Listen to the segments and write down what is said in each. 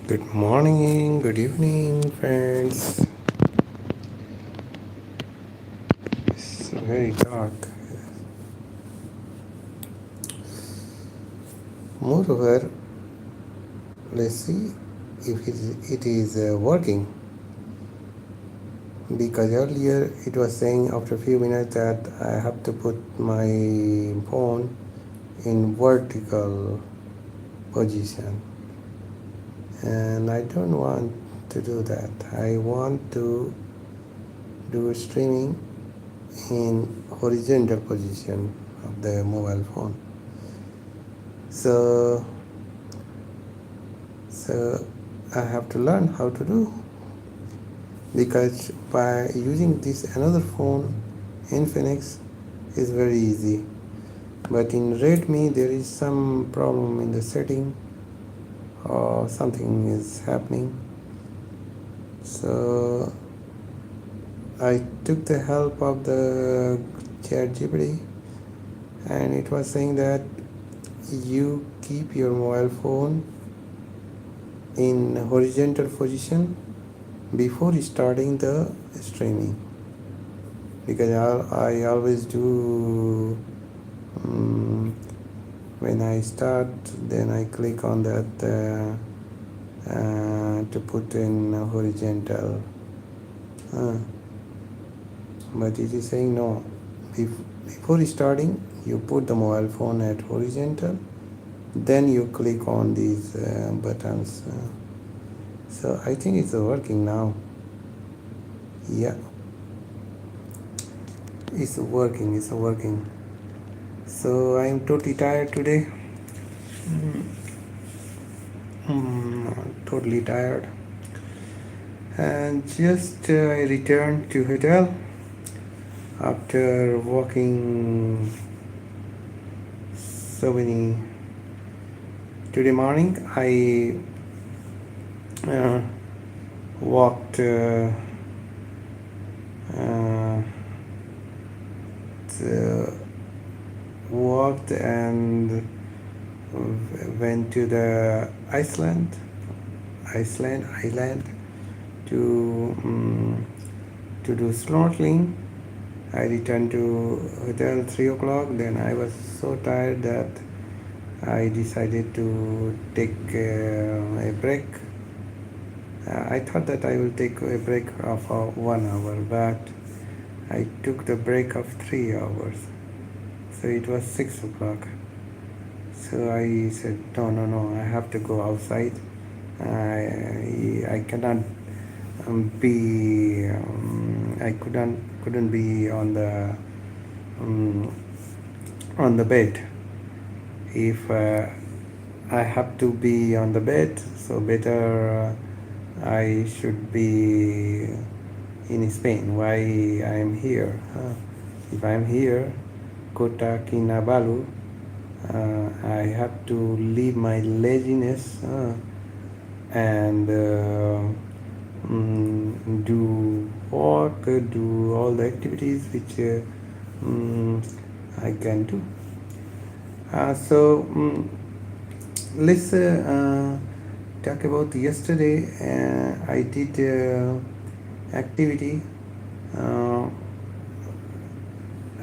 Good morning, good evening, friends. It's very dark. Moreover, let's see if it is working. Because earlier it was saying after a few minutes that I have to put my phone in vertical position, and I don't want to do that. I want to do streaming in horizontal position of the mobile phone. So I have to learn how to do, because by using this another phone Infinix is very easy, but in Redmi there is some problem in the setting or something is happening. So I took the help of the ChatGPT, and it was saying that you keep your mobile phone in horizontal position before starting the streaming, because I always do when I start, then I click on that to put in horizontal, but it is saying no, before starting you put the mobile phone at horizontal, then you click on these buttons. So I think it's working now. Yeah, it's working. So I'm totally tired today. Totally tired, and just I returned to hotel after walking so many. Today morning I walked uh, walked and went to the Iceland to do snorkeling. I returned to hotel 3 o'clock. Then I was so tired that I decided to take a break. I thought that I will take a break of 1 hour, but I took the break of 3 hours. So it was 6 o'clock. So I said, no, I have to go outside. I cannot be. I couldn't be on the bed. If I have to be on the bed, so better I should be in Spain. Why I am here? If I am here, Kota, Kinabalu, I have to leave my laziness and do work, do all the activities which I can do. So let's talk about yesterday. I did activity. Uh,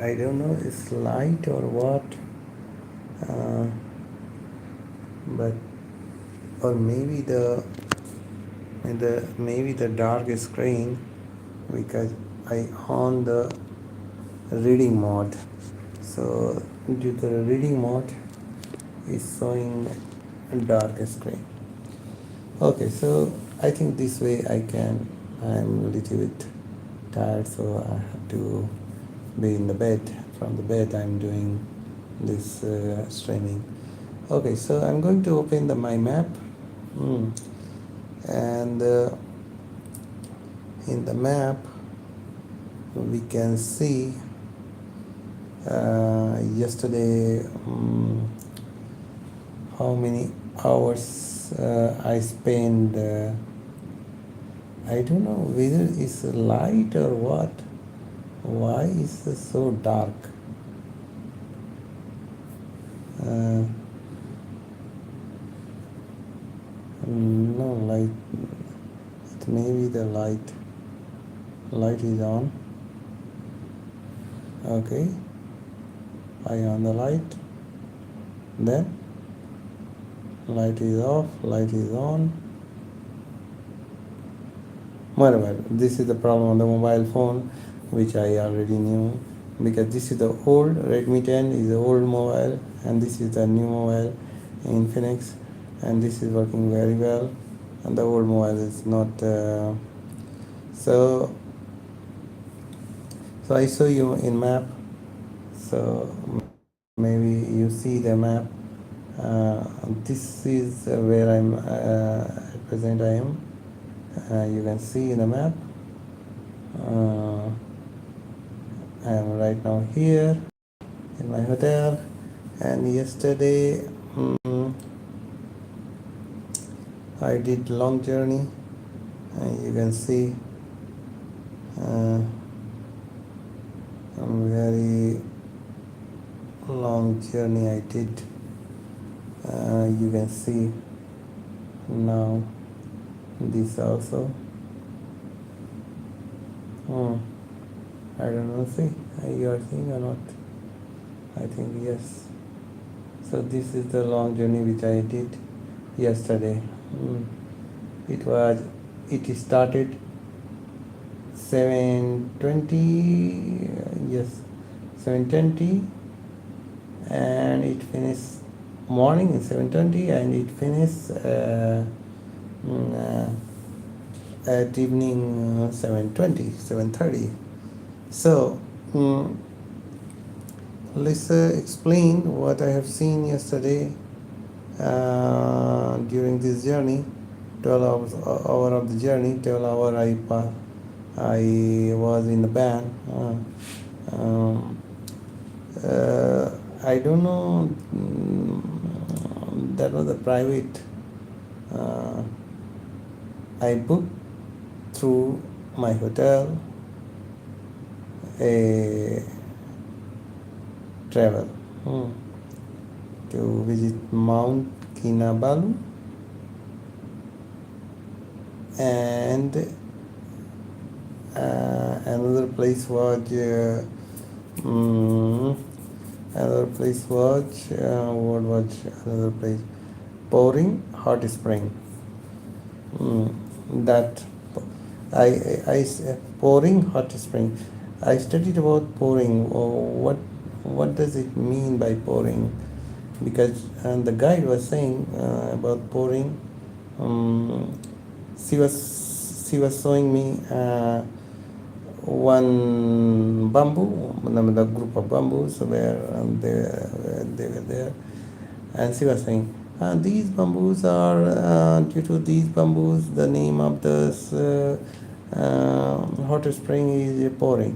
I don't know it's light or what, but or maybe the dark screen, because I on the reading mode. So due to the reading mode is showing a dark screen. Okay, so I think this way I'm a little bit tired, so I have to be in the bed. From the bed I'm doing this streaming. Okay, so I'm going to open my map, and in the map we can see yesterday how many hours I spent. I don't know whether it's light or what. Why is it so dark? No, the light is on. Okay, I on the light, then light is off, light is on. Whatever, this is the problem on the mobile phone, which I already knew, because this is the old Redmi 10 is the old mobile, and this is the new mobile Infinix, and this is working very well, and the old mobile is not. So I show you in map. So maybe you see the map. This is where I'm at present. I am. You can see in the map. I am right now here in my hotel, and yesterday I did long journey. You can see a very long journey I did. You can see now this also. I don't know, see, you are seeing or not? I think yes. So this is the long journey which I did yesterday. It started 7:20, yes, 7:20, and it finished morning at 7:20, and it finished at evening 7:30. So let's explain what I have seen yesterday during this journey. 12 hour of the journey, 12 hour I was in the van. I don't know, that was a private. I booked through my hotel a travel to visit Mount Kinabalu, and another place was what was another place? Pouring hot spring. That I pouring hot spring. I studied about pouring. What does it mean by pouring? Because the guide was saying about pouring. She was showing me one bamboo, the group of bamboos where they were there, and she was saying these bamboos are due to these bamboos the name of this hot spring is pouring.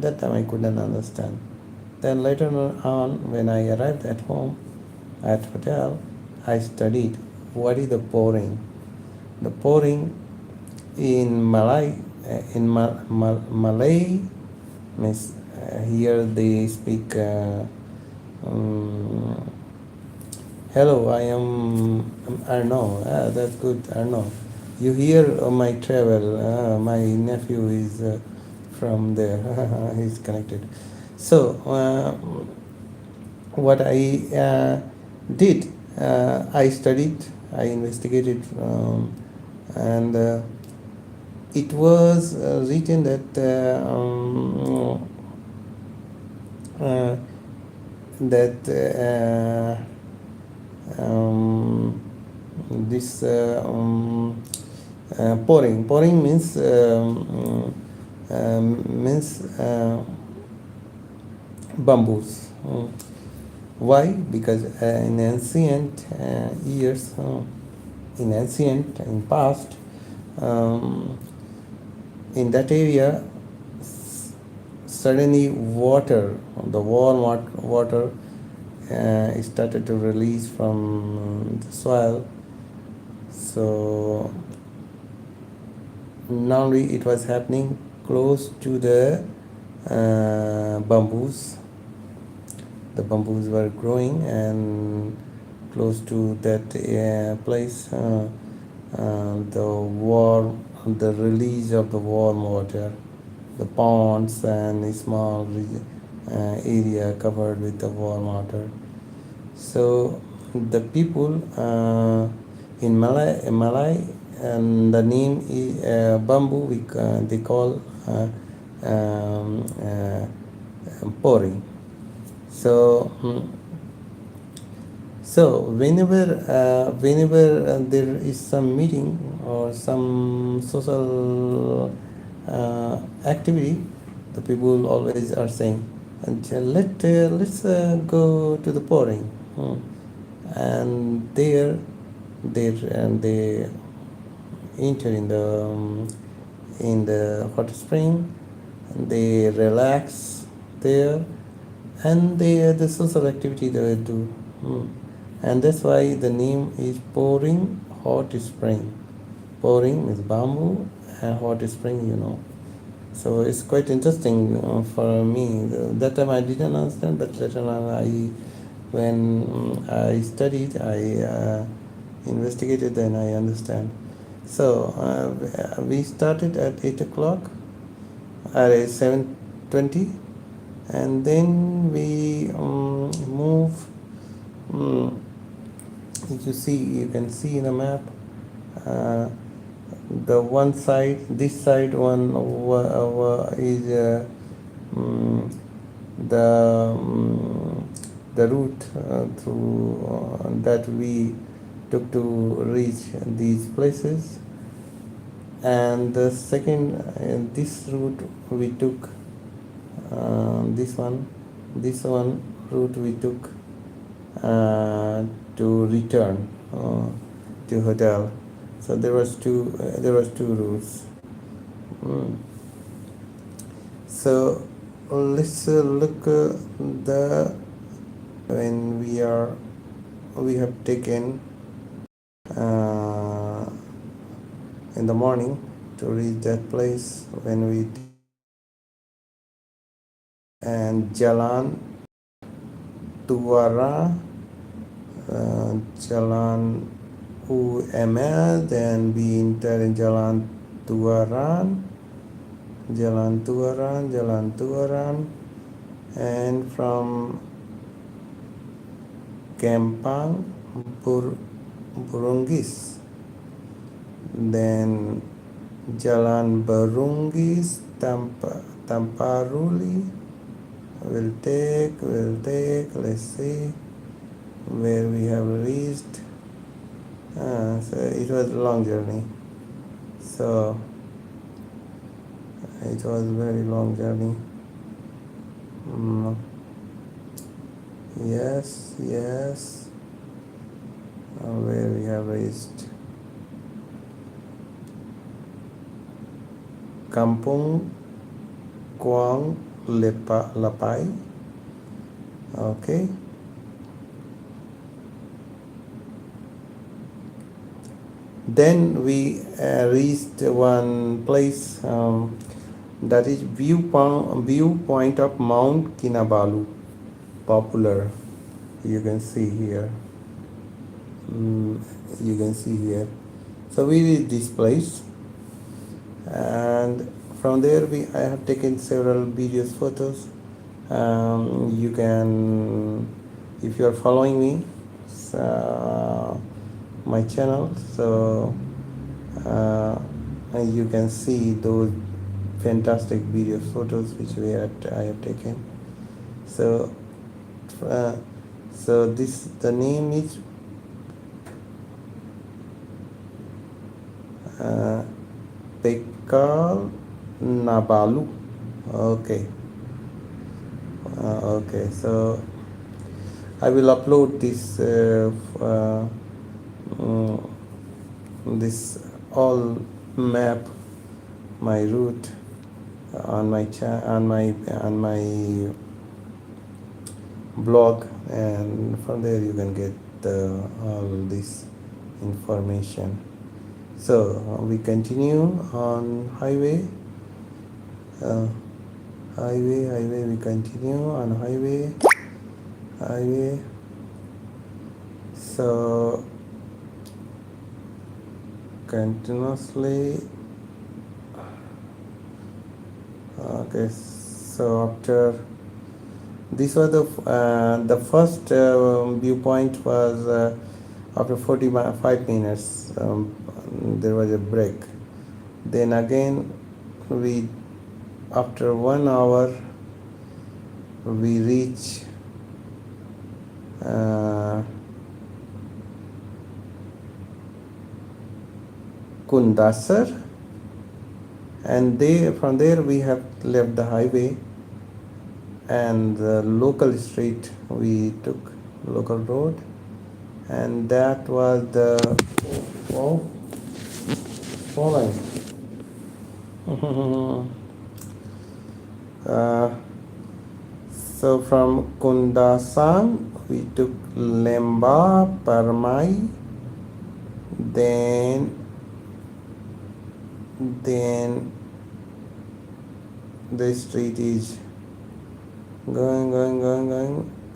That time I couldn't understand. Then later on, when I arrived at home at hotel, I studied what is the pouring. The pouring in Malay means here they speak hello, I am Arno. That's good, Arno. You hear my travel. My nephew is from there. He's connected. So what I did, I studied, I investigated, and it was written that this pouring means bamboos. Why? Because in ancient years, in past, in that area, suddenly the warm water started to release from the soil. So not only it was happening close to the bamboos. The bamboos were growing, and close to that place, the release of the warm water, the ponds and a small area covered with the warm water. So the people in Malay, and the name is bamboo. They call um, uh, pori. So whenever there is some meeting or some social activity, the people always are saying, let's go to the pouring. And there they enter in the hot spring, and they relax there, and the social activity they do. And that's why the name is pouring hot spring. Pouring is bamboo, and hot spring. So it's quite interesting for me. That time I didn't understand, but later on when I studied, I investigated, then I understand. So we started at 8 o'clock, at 7:20, and then we move. Um, you can see in a map. Uh, the one side, this side one is mm, the route through that we took to reach these places, and the second this route we took, this one route we took to return to hotel. So there was two routes. Mm. So let's look the when we have taken uh, in the morning to reach that place, when we and Jalan Tuara, Jalan UML, then we enter in Tuaran, Jalan Tuaran, and from Kempang, Burungis, then Jalan Burungis, Tamparuli. We'll take. Let's see where we have reached. So it was a long journey. So it was a very long journey. Yes. Where we have reached. Kampung Kuang Lapai. Okay. Then we reached one place that is viewpoint of Mount Kinabalu, popular. You can see here. So we reached this place, and from there I have taken several videos, photos. You can, if you are following me, my channel, so you can see those fantastic video photos which I have taken. So the name is Pekal Nabalu. Okay. So I will upload this all map, my route on my blog, and from there you can get all this information. So we continue on highway. We continue on highway. So continuously. Okay, so after this was the first viewpoint was after 45 minutes, there was a break. Then again we after 1 hour we reach Kundasar, and from there we have left the highway and the local street. We took local road, and that was the falling. So from Kundasang we took Lemba, Parmai, then the street is going,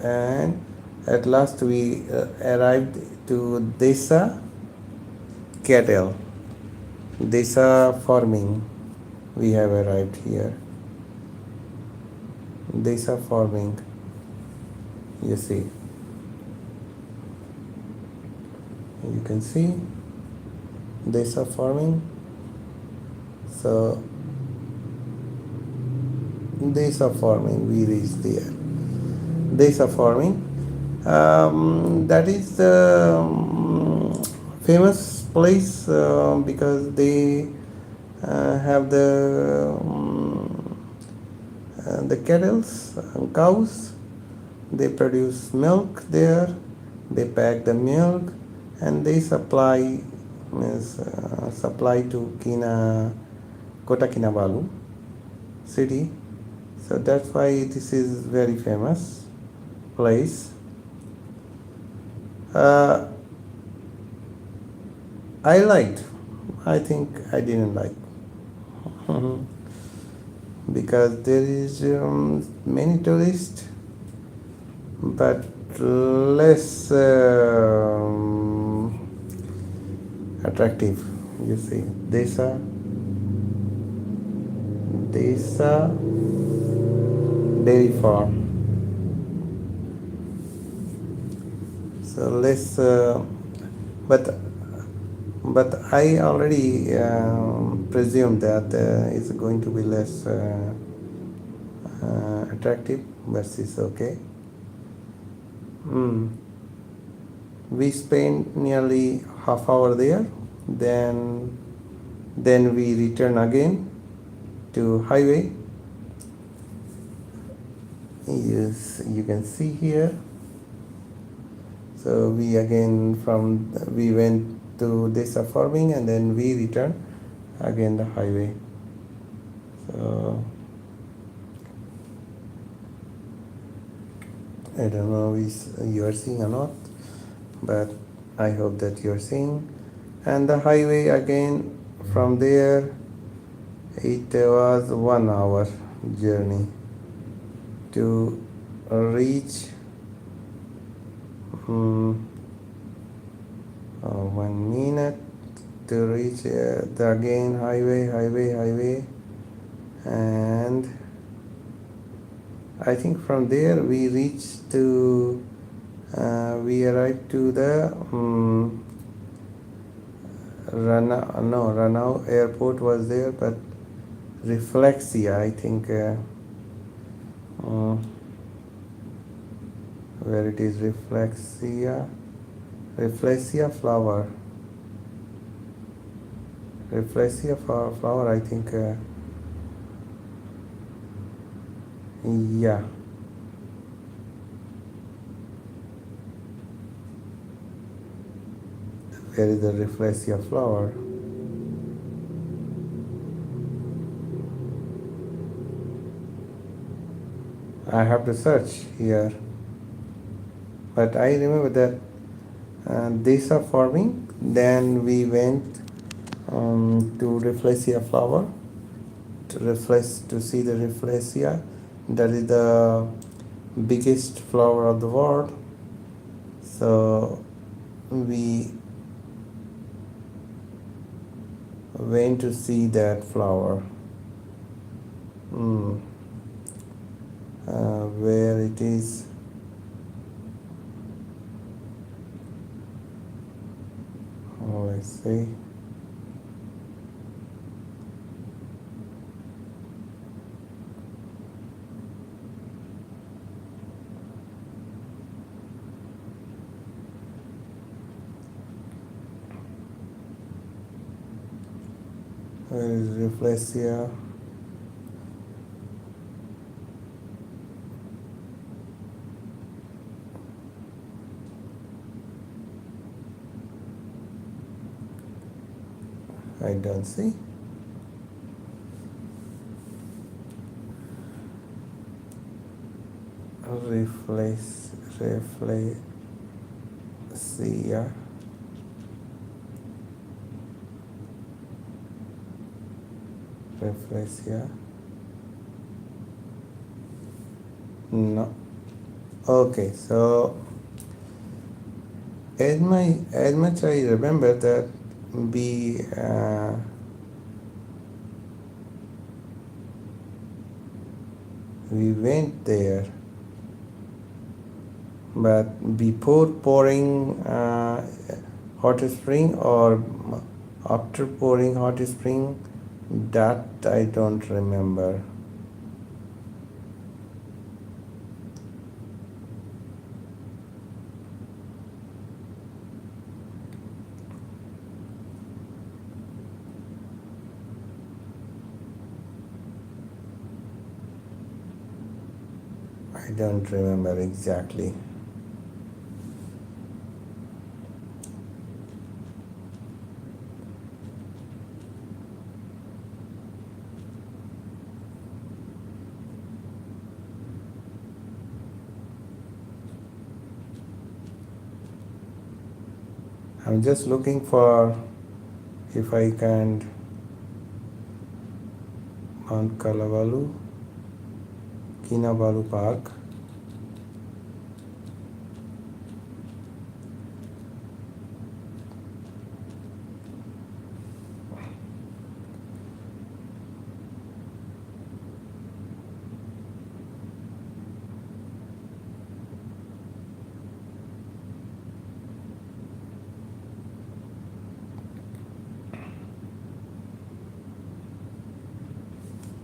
and at last we arrived to Desa cattle, Desa farming. We have arrived here. Desa farming, you see, you can see Desa farming. So Desa farming, we reached there. Desa farming, that is the famous place because they have the cattle, cows. They produce milk there. They pack the milk, and they supply to Kota Kinabalu city. So that's why this is very famous place. I liked. I think I didn't like because there is many tourists, but less attractive. You see, Desa dairy farm. So less, but I already presume that it's going to be less attractive, but it's okay. We spent nearly half hour there. Then we return again to highway. Yes, you can see here. So we went to Desa farming, and then we return again the highway. So I don't know if you are seeing or not, but I hope that you are seeing. And the highway again, from there it was 1 hour journey to reach 1 minute to reach the again highway, and I think from there we reached to we arrived to the Ranau airport was there, but Reflexia, I think where it is Reflexia flower, I think yeah. Where is the Reflexia flower? I have to search here, but I remember that Desa farming. Then we went to Reflexia flower to see the Reflexia. That is the biggest flower of the world. So we went to see that flower. Where it is. Let's see. Where is Reflexia? I don't see. Reflexia. Reflexia. No. Okay, so as much I remember that we went there, but before pouring hot spring or after pouring hot spring, that I don't remember. I don't remember exactly. I'm just looking for if I can Mount Kinabalu Park.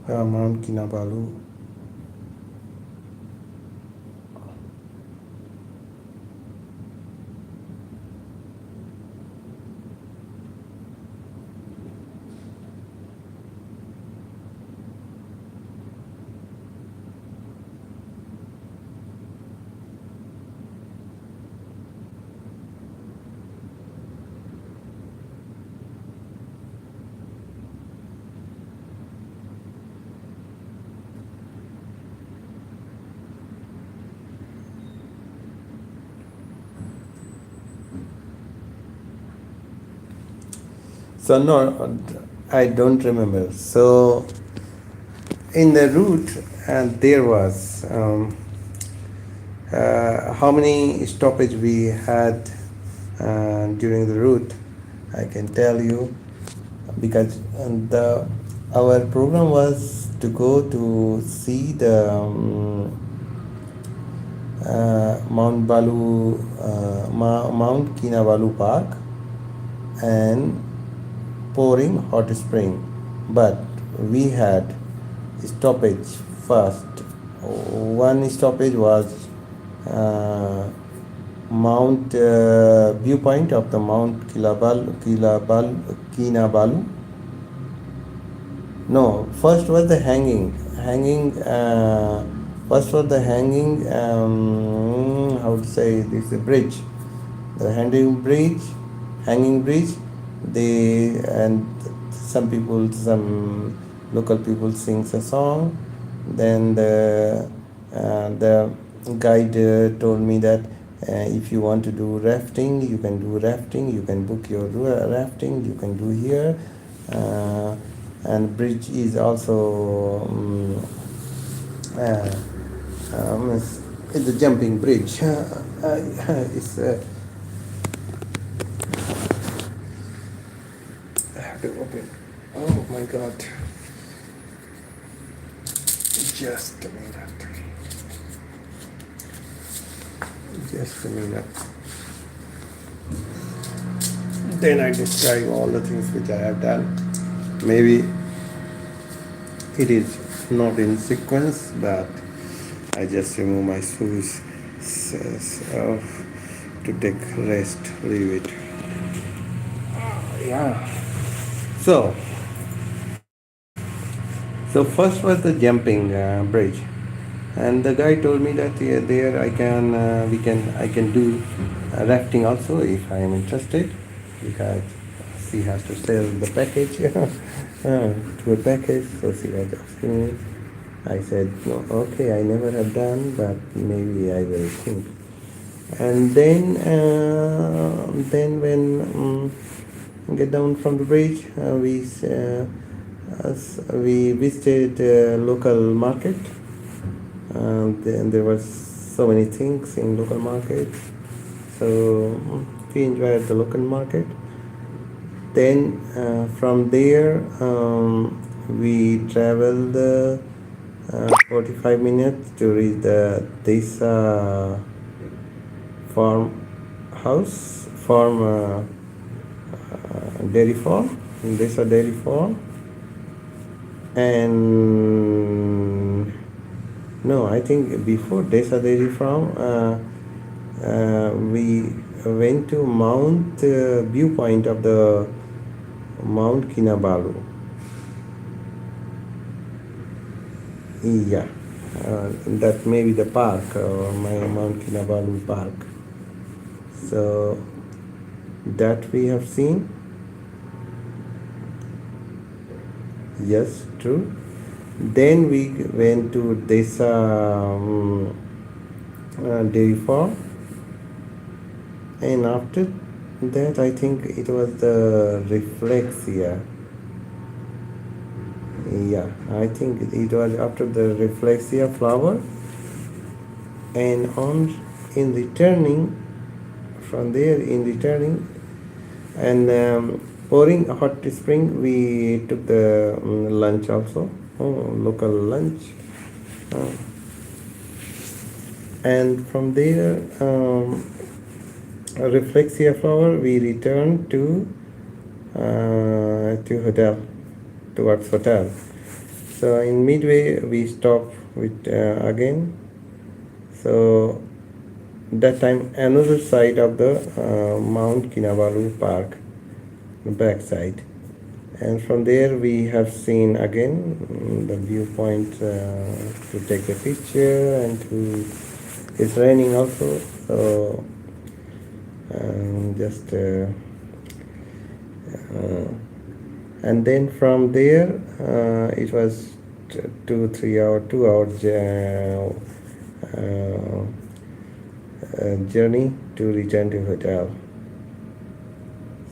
Mount Kinabalu. So no, I don't remember. So in the route, there was how many stoppage we had during the route. I can tell you because the our program was to go to see the Mount Kinabalu Park and pouring hot spring, but we had stoppage first. One stoppage was Mount viewpoint of the Mount Kinabalu. No, first was the first was the hanging. How to say this? Bridge, the hanging bridge. And some local people sings a song. Then the guide told me that if you want to do rafting, you can do rafting. You can book your rafting. You can do here. And bridge is also it's a jumping bridge. It's I have to open. Oh my god. Just a minute. Just a minute. Then I describe all the things which I have done. Maybe it is not in sequence, but I just remove my shoes to take rest, leave it. Yeah. So, so first was the jumping bridge, and the guy told me that there I can do rafting also if I am interested, because she has to sell the package to a package, so she was asking me. I said no, okay, I never have done, but maybe I will think. And then when get down from the bridge, we visited local market. Then there was so many things in local market, so we enjoyed the local market. Then from there we traveled 45 minutes to reach the Desa dairy farm, Desa dairy farm. And no, I think before Desa dairy farm we went to Mount viewpoint of the Mount Kinabalu. Yeah, that may be the park, my Mount Kinabalu park. So that we have seen. Yes, true. Then we went to Desa dairy farm, and after that I think it was the Reflexia. Yeah, I think it was after the Reflexia flower, and on in returning from there in returning and pouring hot spring, we took the lunch also, local lunch, and from there Reflexia flower we returned to hotel, towards hotel. So in midway we stopped with again. So that time another side of the Mount Kinabalu park, the back side, and from there we have seen again the viewpoint to take a picture, and to it's raining also, so just and then from there it was 2 hours journey to return to hotel.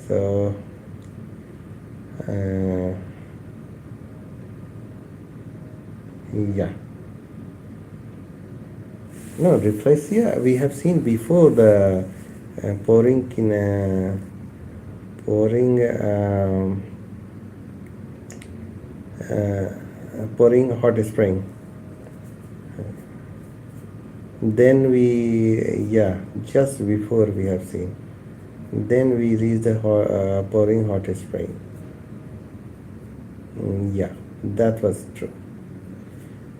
So yeah, no, Reflexia we have seen before the pouring hot spring. Then just before we have seen. Then we reached the pouring hot spring. Yeah, that was true.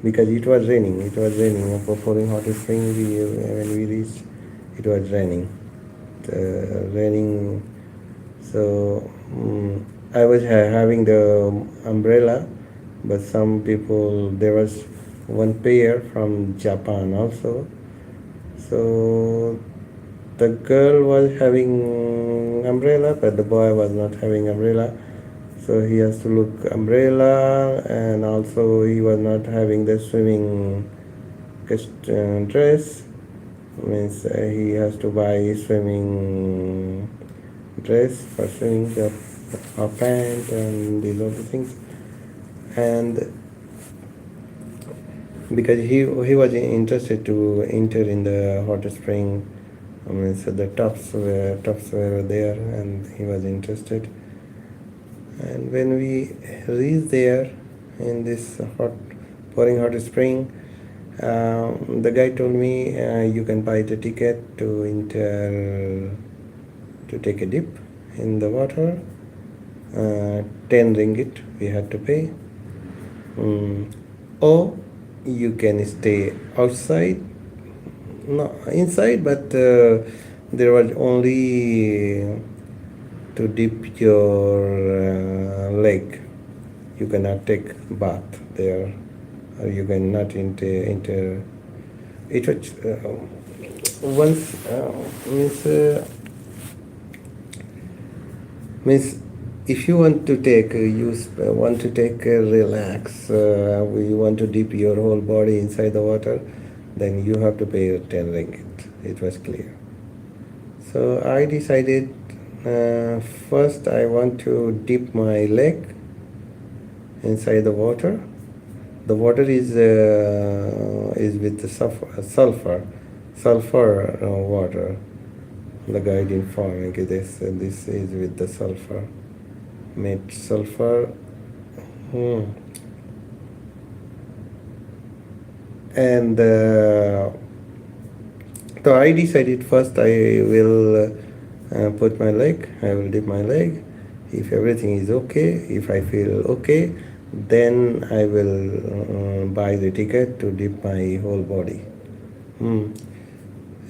Because it was raining. It was raining. For pouring hot spring, when we reached, it was raining. Raining. So I was having the umbrella, but some people, there was one pair from Japan also. So the girl was having umbrella, but the boy was not having umbrella. So he has to look umbrella, and also he was not having the swimming dress. Means he has to buy swimming dress for swimming, or pant, and these other things. And because he was interested to enter in the hot spring, so the tops were there, and he was interested. And when we reached there in this pouring hot spring, the guy told me you can buy the ticket to enter to take a dip in the water. 10 ringgit we had to pay. Or you can stay outside, not inside, but there was only to dip your leg. You cannot take bath there, or you cannot enter. It was once means if you want to take want to take relax, you want to dip your whole body inside the water, then you have to pay 10 ringgit. It was clear. So I decided first I want to dip my leg inside the water. The water is with the sulfur water. The guide informed me this is with the sulfur, made sulfur. And so I decided first I will put my leg, I will dip my leg. If everything is okay, if I feel okay, then I will buy the ticket to dip my whole body.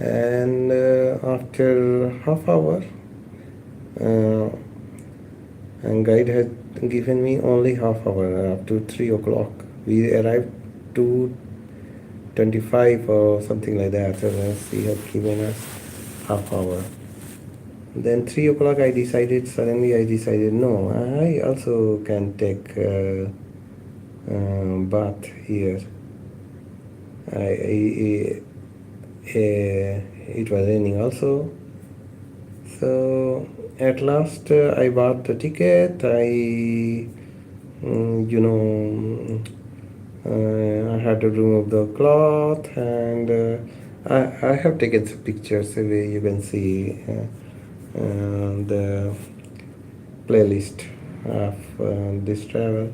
And after half hour, and guide had given me only half hour, up to 3 o'clock. We arrived 2:25 or something like that. So he had given us half hour. Then 3 o'clock suddenly I decided, no, I also can take bath here. It was raining also. So at last I bought the ticket. I had to remove the cloth, and I have taken some pictures where you can see the playlist of this travel.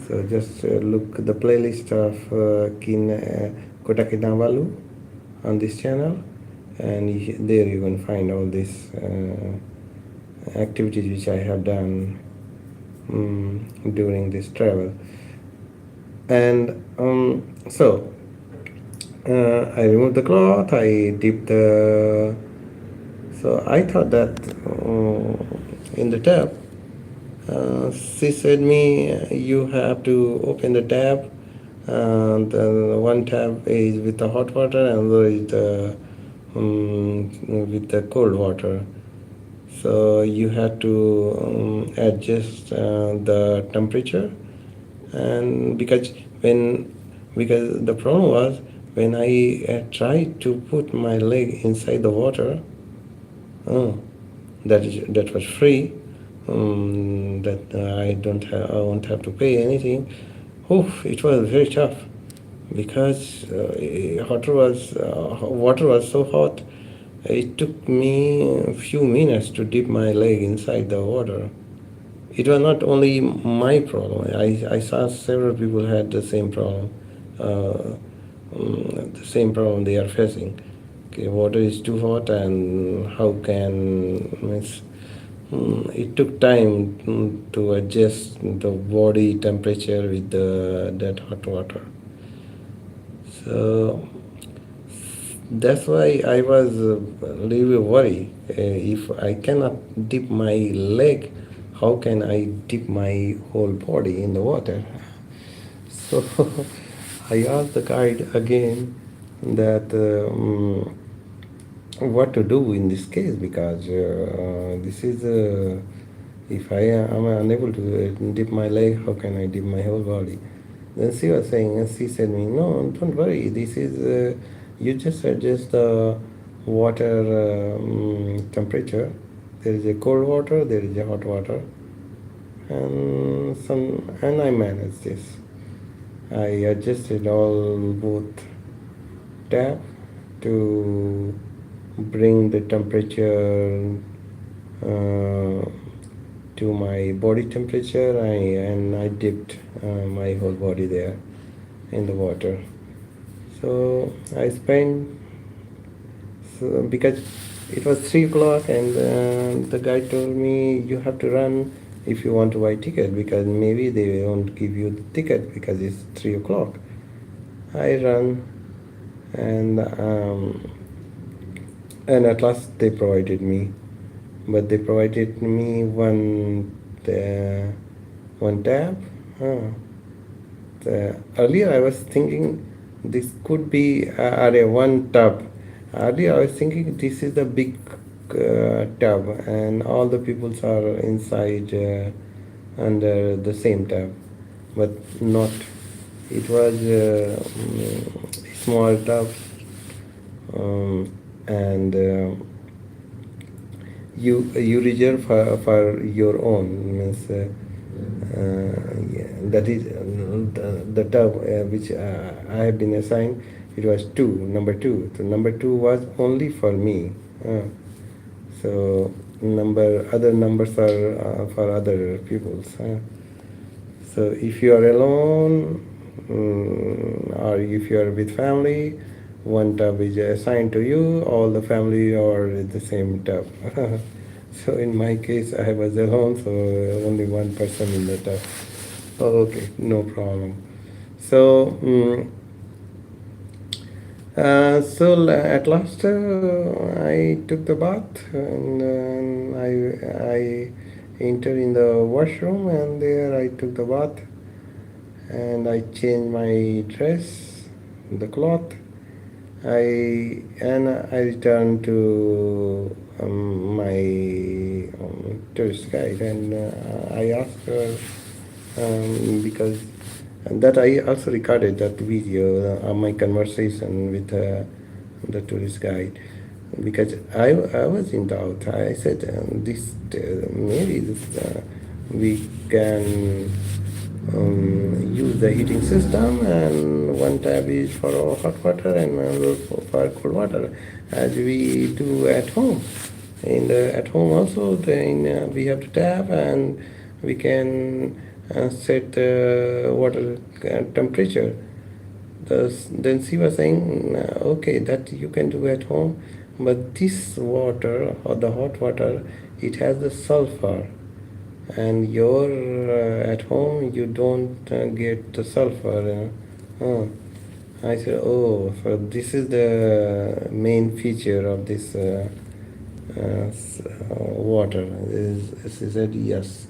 So just look the playlist of Kota Kinabalu on this channel, and there you can find all these activities which I have done during this travel. And so I removed the cloth, I dipped the. So I thought that in the tap, she said me you have to open the tap. The one tap is with the hot water, and another is with the cold water. So you have to adjust the temperature, and because the problem was when I tried to put my leg inside the water, that was free. That I won't have to pay anything. It was very tough because water was so hot. It took me a few minutes to dip my leg inside the water. It was not only my problem. I saw several people had the same problem. The same problem they are facing. Okay, water is too hot, and how can it took time to adjust the body temperature with that hot water. So that's why I was a little bit worried. If I cannot dip my leg, how can I dip my whole body in the water? So I asked the guide again that what to do in this case, because this is if I am unable to dip my leg, how can I dip my whole body? Then she was saying, she said me, no, don't worry, this is you just adjust the water temperature. There is a cold water, there is a hot water, and I managed this. I adjusted both tap to bring the temperature to my body temperature, and I dipped my whole body there in the water. So I spent, so because it was 3 o'clock, and the guy told me you have to run if you want to buy ticket, because maybe they won't give you the ticket because it's 3 o'clock. I run, and at last they provided me, but they provided me one tab. Huh. Earlier I was thinking this could be one tub. Earlier I was thinking this is the big tub, and all the peoples are inside under the same tub, but not. It was small tub, and you reserve for your own, means yeah, that is the tub which I have been assigned. It was number two. So number two was only for me. So other numbers are for other peoples. So if you are alone, or if you are with family, one tub is assigned to you. All the family are in the same tub. So in my case, I was alone, so only one person in the tub. Oh, okay, no problem. So, at last I took the bath, and I entered in the washroom, and there I took the bath, and I changed my dress, the cloth. I returned to my tourist guide, and I asked her, because that I also recorded that video of my conversation with the tourist guide, because I was in doubt. I said, maybe we can use the heating system, and one tab is for hot water and another for cold water, as we do at home. And at home also, we have the tap, and we can set the water temperature. Then she was saying, okay, that you can do at home, but this water, or the hot water, it has the sulfur, and at home you don't get the sulfur. I said, oh, so this is the main feature of this water. She said yes,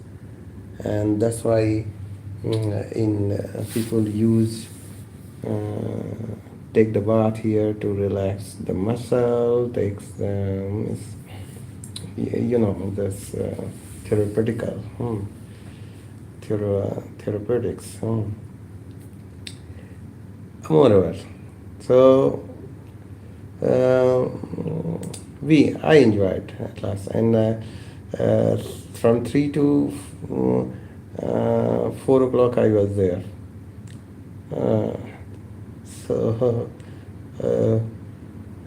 and that's why people use take the bath here to relax the muscle, takes this therapeutical, therapeutics. Moreover, so I enjoyed at last, and from 3 to 4 o'clock I was there. So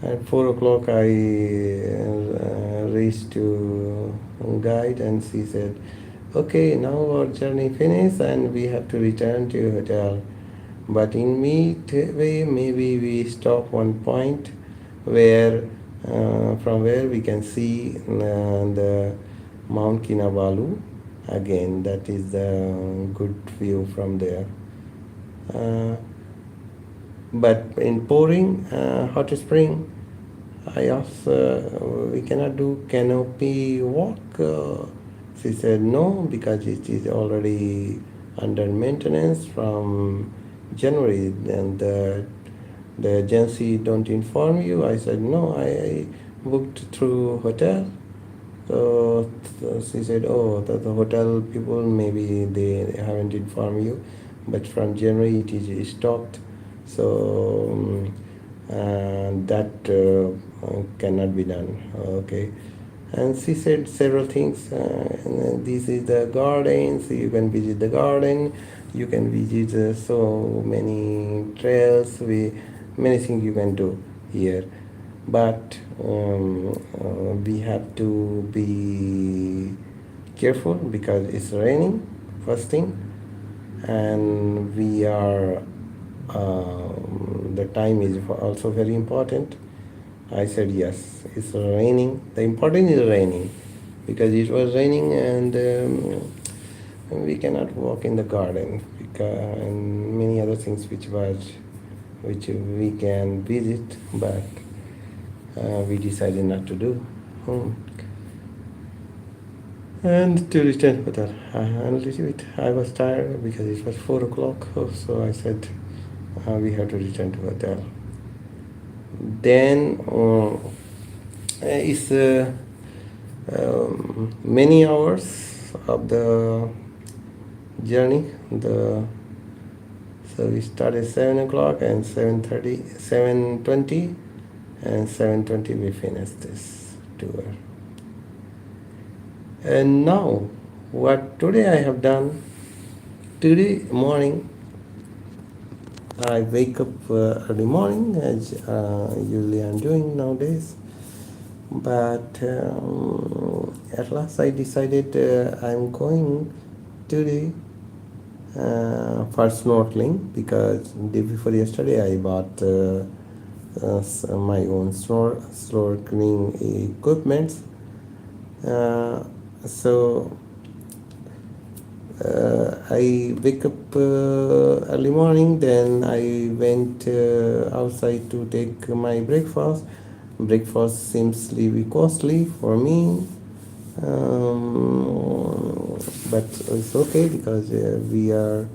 at 4 o'clock I reached to guide, and she said, okay, now our journey finished and we have to return to hotel, but in midway maybe we stop one point where from where we can see the Mount Kinabalu again. That is the good view from there. But in pouring hot spring, I asked, we cannot do canopy walk. She said no, because it is already under maintenance from January, and the agency don't inform you. I said no, I booked through hotel. So she said, oh, the hotel people, maybe they haven't informed you, but from January it is stopped. So that cannot be done. Okay. And she said several things. This is the garden, so you can visit the garden. You can visit so many trails. Many things you can do here. But we have to be careful because it's raining, first thing, and we are the time is also very important. I said yes, it's raining. The important is raining because it was raining and we cannot walk in the garden because, and many other things which we can visit, but we decided not to do. And to return hotel, a little bit. I was tired because it was 4 o'clock, so I said we have to return to hotel. Then it's many hours of the journey. So we started 7 o'clock and 7:30, 7:20, and 7:20 we finished this tour. And now, what today I have done, today morning, I wake up early morning as usually I'm doing nowadays. But at last I decided I'm going today for snorkeling because day before yesterday I bought my own snorkeling equipment. So I wake up early morning, then I went outside to take my breakfast. Breakfast seems to be costly for me, but it's okay because we are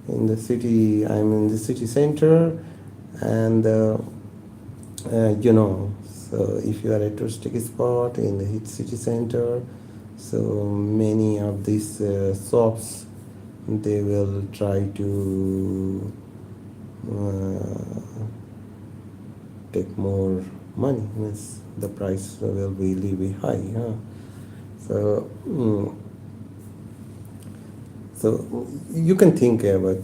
in the city. I'm in the city center, and so if you are at a touristic spot in the city center, so many of these shops, they will try to take more money, means the price will really be high. So so you can think about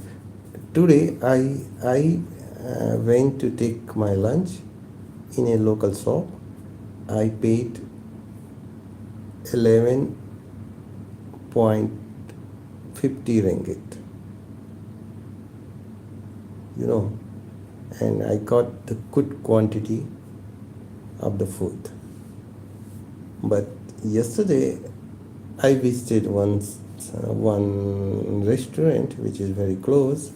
today I went to take my lunch in a local shop. I paid 11.50 ringgit, and I got the good quantity of the food. But yesterday I visited one restaurant which is very close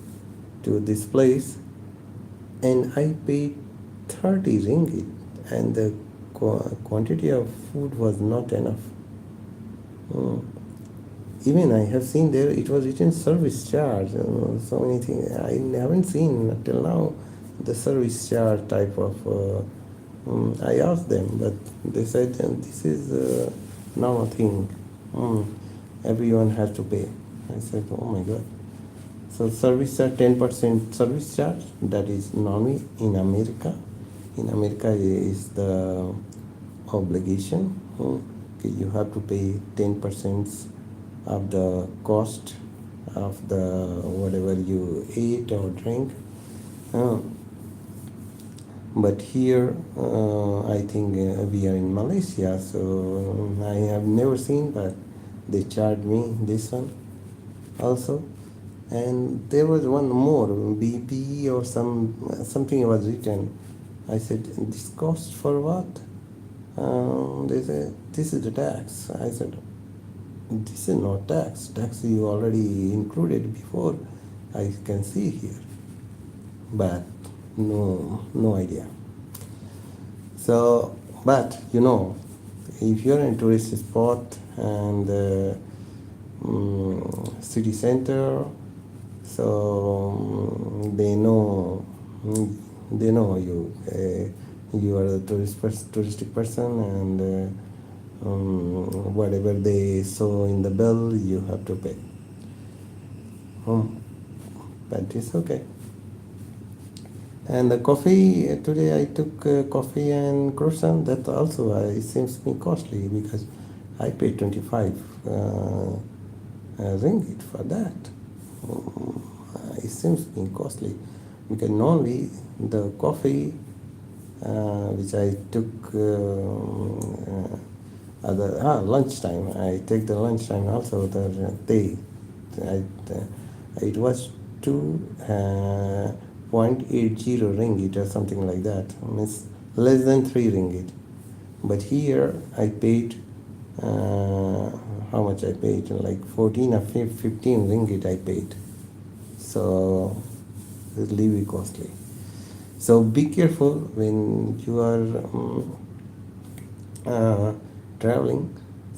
to this place, and I paid 30 ringgit, and the quantity of food was not enough. Even I have seen there it was written service charge, so many things. I haven't seen till now the service charge type of. I asked them, but they said this is normal thing. Everyone has to pay. I said, oh my God. So service charge, 10% service charge, that is normally in America. In America is the obligation. Okay, you have to pay 10% of the cost of the whatever you eat or drink. But here, I think we are in Malaysia, so I have never seen, but they charged me this one also. And there was one more, BP or something was written. I said, this cost for what? They said, this is the tax. I said, this is not tax. Tax you already included before. I can see here. But no idea. So, but if you're in a tourist spot and city center, so they know you. You are a touristic person, and whatever they saw in the bill, you have to pay. But it's okay. And the coffee, today I took coffee and croissant. That also it seems to be costly because I paid 25 ringgit for that. It seems to be costly because normally the coffee which I took Lunchtime. I take the lunchtime also. It was 2.80 ringgit or something like that. Means less than 3 ringgit. But here I paid how much I paid? Like 14 or 15 ringgit I paid. So it's really costly. So be careful when you are traveling.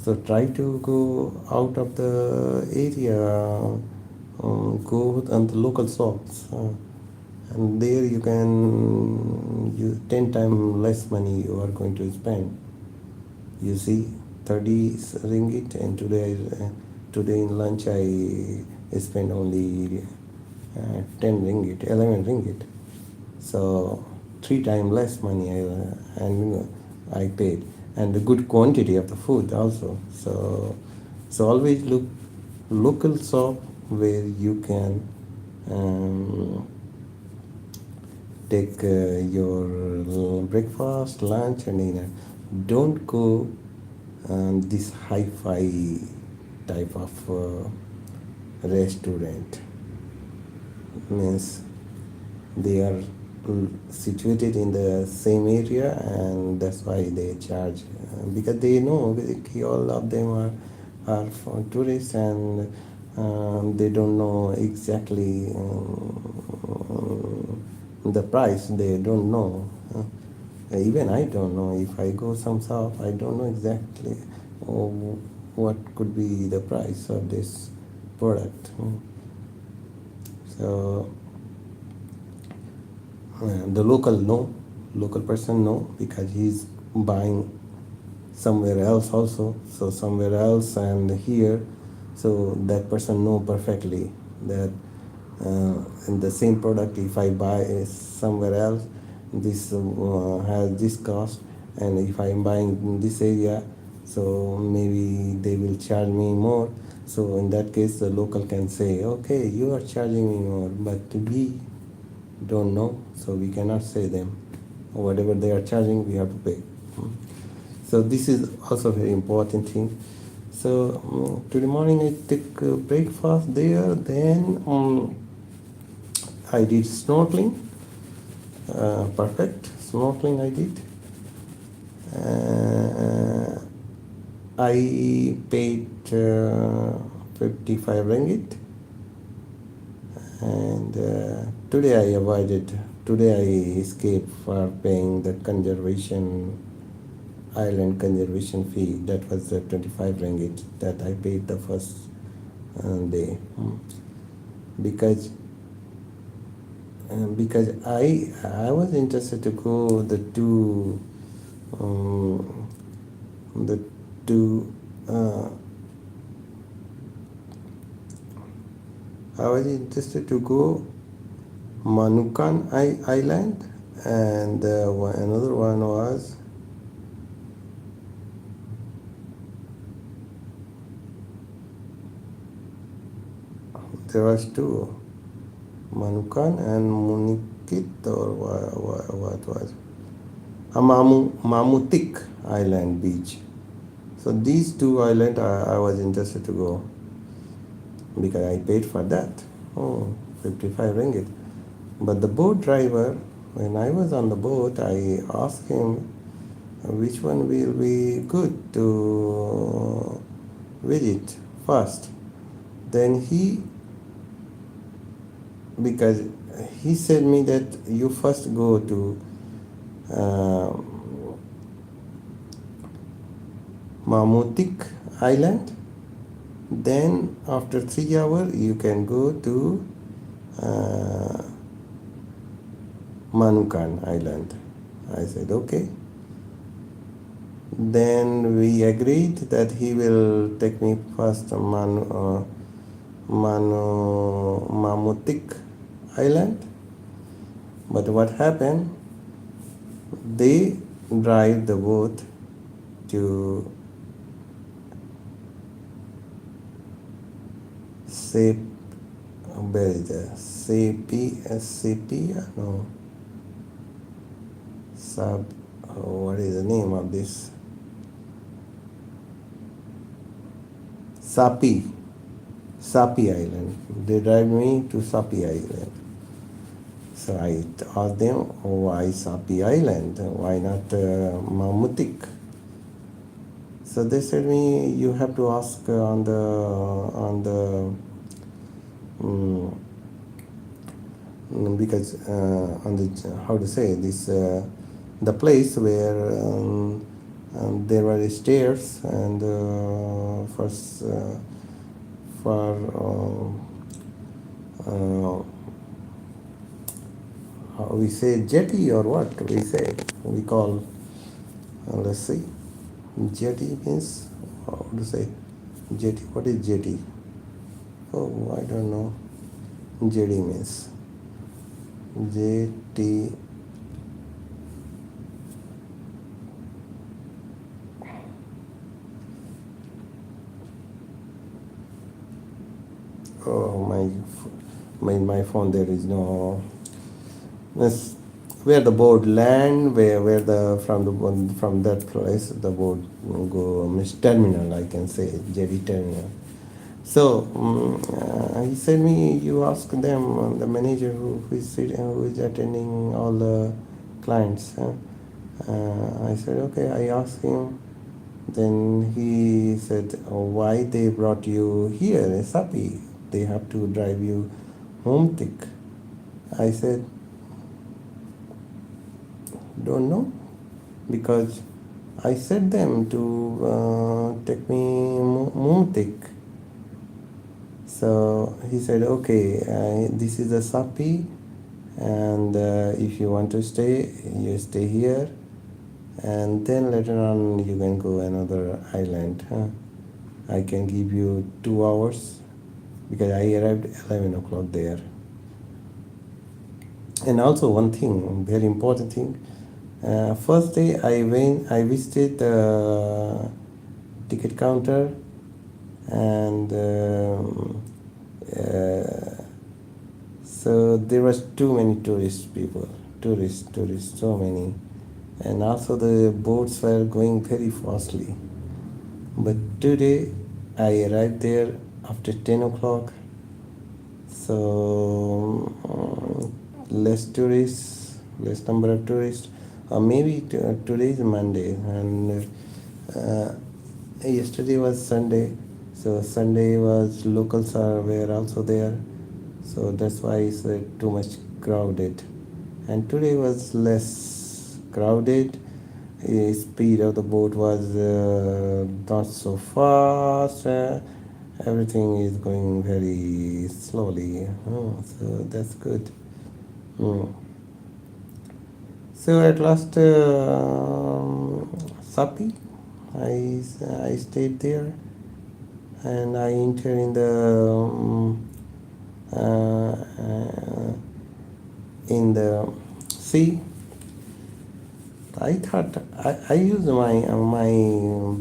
So try to go out of the area, go on the local shops, and there you can use 10 times less money you are going to spend. You see, 30 ringgit, and today in lunch I spent only 10 ringgit, 11 ringgit. So 3 times less money I paid, and the good quantity of the food also. So always look local shop where you can um, take your breakfast, lunch, and dinner. Don't go this hi-fi type of restaurant. Means they are situated in the same area, and that's why they charge, because they know all of them are for tourists, and they don't know exactly the price. They don't know. Even I don't know. If I go some shop, I don't know exactly what could be the price of this product. So the local person know, because he's buying somewhere else also. So somewhere else and here, so that person know perfectly that in the same product, if I buy somewhere else, this has this cost, and if I'm buying in this area, so maybe they will charge me more. So in that case, the local can say, okay, you are charging me more, but we don't know, so we cannot say them. Whatever they are charging, we have to pay. So this is also very important thing. So today morning I took breakfast there. Then I did snorkeling. Perfect snorkeling I did. I paid 55 ringgit, and today I avoided. Today I escaped for paying the conservation island conservation fee. That was 25 ringgit that I paid the first day, because I was interested to go the two I was interested to go Manukan Island, and another one was there was two, Manukan and Munikit, or what was Mamutik Island beach. So these two islands I was interested to go, because I paid for that. 55 ringgit. But the boat driver, when I was on the boat, I asked him which one will be good to visit first. Then because he said me that you first go to Mamutik Island, then after 3 hours you can go to Manukan Island. I said okay. Then we agreed that he will take me first to Mamutik Island. But what happened? They drive the boat to where is that? Sepia? No. What is the name of this? Sapi, Sapi Island. They drive me to Sapi Island. So I asked them, why Sapi Island? Why not Mamutik? So they said me, you have to ask um, because on the how to say this the place where there were stairs and for how we say jetty or what we say we call let's see jetty means how to say jetty, what is jetty? Oh, I don't know. Jetty means jetty. Oh, my phone, there is no. That's where the boat land, where the from that place the boat go means terminal, I can say jetty terminal. So he said me, you ask them, the manager who is attending all the clients. I said okay. I asked him. Then he said, why they brought you here, Sapi? They have to drive you home thick. I said, don't know, because I said them to take me Mumtik. So he said, okay, this is a Sapi, and if you want to stay, you stay here, and then later on you can go another island. I can give you 2 hours because I arrived 11 o'clock there. And also one thing, very important thing. First day I visited the ticket counter, and so there was too many tourists, so many, and also the boats were going very fastly. But today I arrived there after 10 o'clock, so less number of tourists. Maybe today is Monday, and yesterday was Sunday, so Sunday was locals were also there, so that's why it's too much crowded. And today was less crowded. Speed of the boat was not so fast. Everything is going very slowly. So that's good. So at last, Sapi, I stayed there, and I entered in the sea. I thought I used my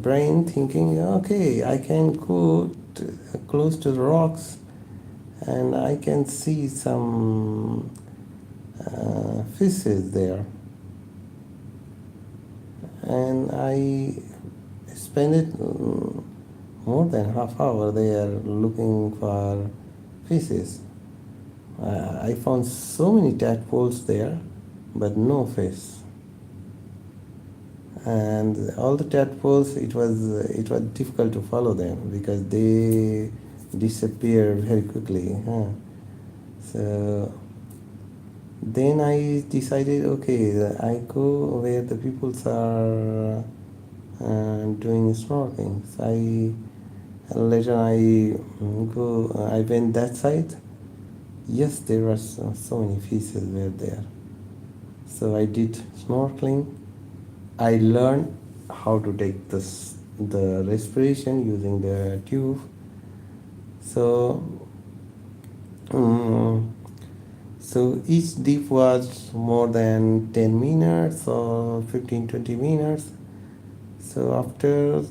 brain thinking, okay, I can go close to the rocks, and I can see some fishes there. And I spent it more than half hour there looking for fishes. I found so many tadpoles there, but no fish. And all the tadpoles, it was difficult to follow them because they disappear very quickly. So then I decided, okay, I go where the people are doing snorkeling. So later I went that side. Yes, there were so many fishes were there. So I did snorkeling. I learned how to take the respiration using the tube. So so each dip was more than 10 minutes or 15-20 minutes. So after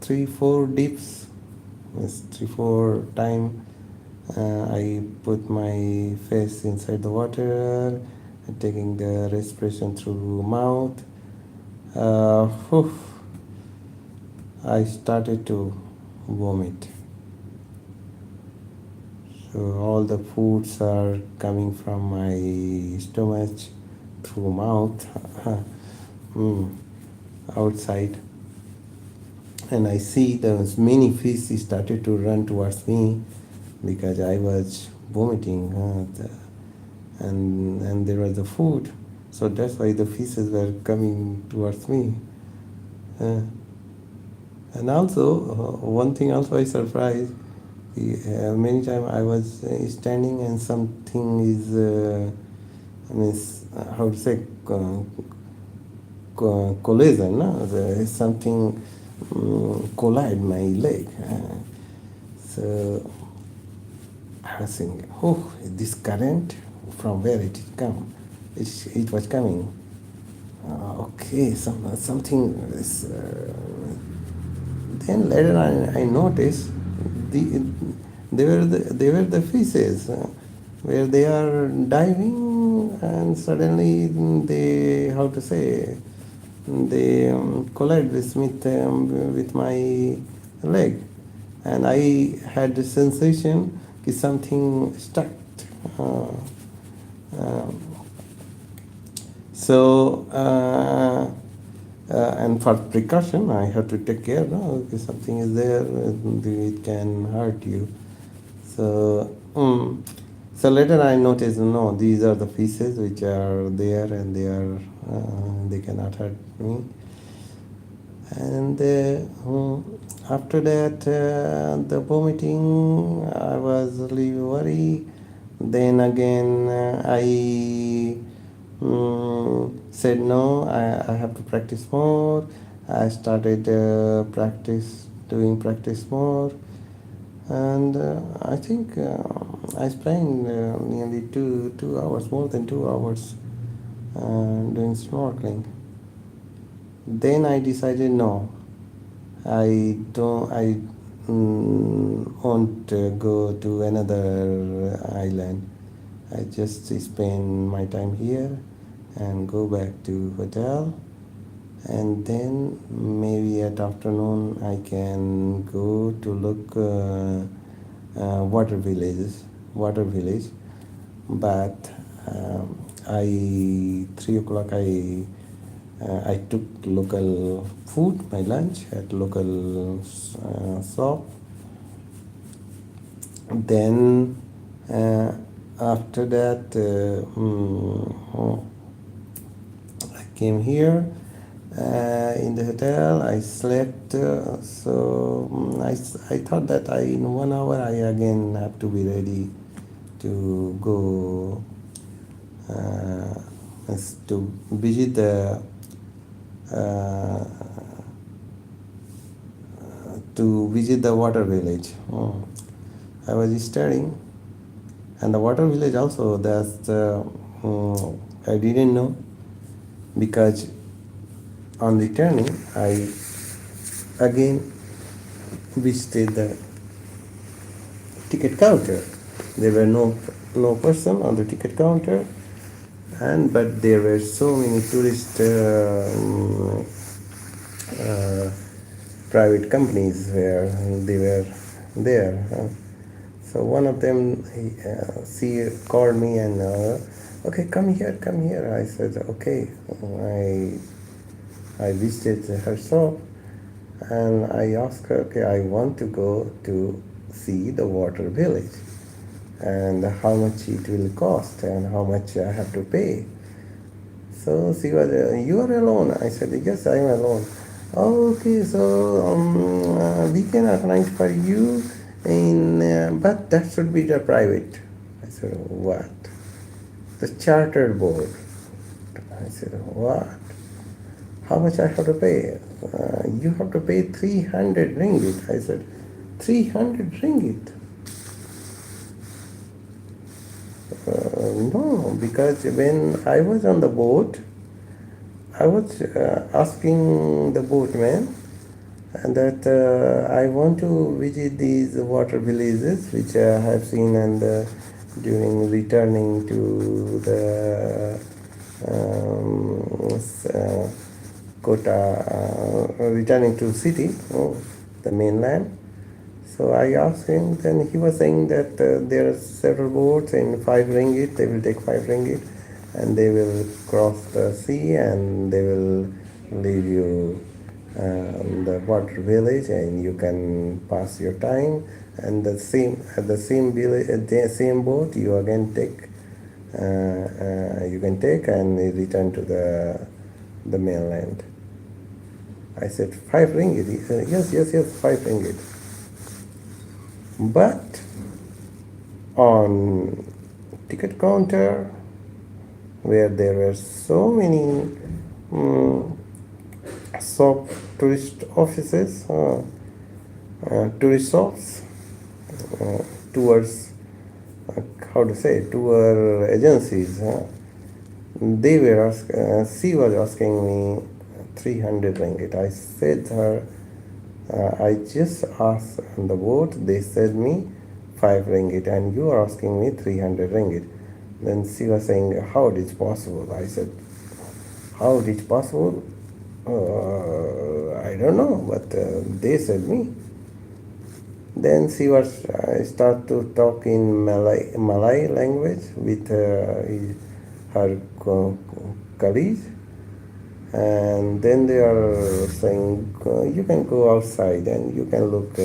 3-4 dips, 3-4 time, I put my face inside the water, taking the respiration through mouth. I started to vomit. So all the foods are coming from my stomach through mouth outside, and I see those many fish started to run towards me because I was vomiting, and there was the food, so that's why the fishes were coming towards me. And also one thing also I surprised. Many times I was standing and something is means how to say collision, no? Something collide my leg. So I was thinking, oh, this current, from where it come? It was coming. Okay, something is. Then later I noticed the, they were the fishes where they are diving, and suddenly they, how to say, they collide with my leg, and I had the sensation that something stuck. Uh, uh, so and for precaution, I have to take care. No, if something is there, it can hurt you. So, so later I noticed, no, these are the fishes which are there, and they cannot hurt me. And after that, the vomiting, I was really worried. Then again, I said no, I have to practice more. I started doing practice more, and I think I spent nearly 2 hours, more than 2 hours, doing snorkeling. Then I decided no, I don't. I won't go to another island. I just spend my time here and go back to hotel, and then maybe at afternoon I can go to look water village. But I 3 o'clock I took local food, my lunch at local shop. Then after that I came here in the hotel. I slept. I thought that in 1 hour I again have to be ready to go to visit the water village. I was studying, and the water village also. I didn't know, because on returning I again visited the ticket counter. There were no person on the ticket counter, but there were so many tourist private companies where they were there. So one of them, she called me and okay, come here. I said okay. I visited her shop, and I asked her, okay, I want to go to see the water village, and how much it will cost, and how much I have to pay. So she was, you are alone? I said, yes, I am alone. Oh, okay, so we can arrange for you, but that should be the private. I said, what? The chartered board. I said, what? How much I have to pay? You have to pay 300 ringgit. I said, 300 ringgit? No, because when I was on the boat, I was asking the boatman that I want to visit these water villages which I have seen, and during returning to the Kota, returning to city, the mainland. So I asked him, then he was saying that there are several boats in 5 ringgit, they will take 5 ringgit and they will cross the sea and they will leave you the water village and you can pass your time, and the same at the same village, the same boat you again take, you can take and return to the mainland. I said 5 ringgit. He said, yes, 5 ringgit. But on ticket counter, where there were so many shop tourist offices, tourist shops, tours, how to say, tour agencies. They were she was asking me 300 ringgit. I said her, I just asked on the boat, they said me 5 ringgit and you are asking me 300 ringgit. Then she was saying, how it is possible? I said, how it is possible? I don't know, but they said me. Then she was start to talk in Malay language with her colleagues, and then they are saying you can go outside and you can look.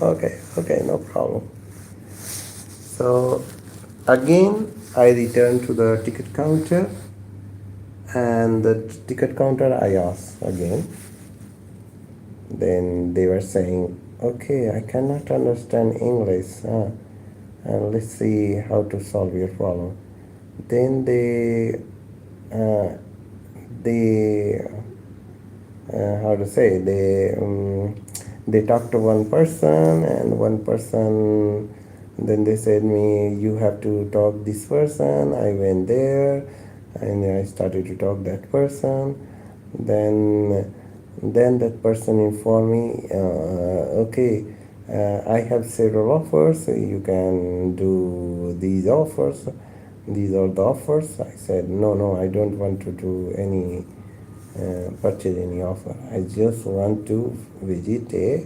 Okay, no problem. So again, I returned to the ticket counter, and the ticket counter I asked again. Then they were saying, okay, I cannot understand English, and let's see how to solve your problem. Then how to say, they talked to one person, and one person, then they said me, you have to talk this person. I went there and I started to talk that person. Then that person informed me, okay, I have several offers, you can do these offers, these are the offers. I said, no, I don't want to do any purchase any offer. I just want to visit a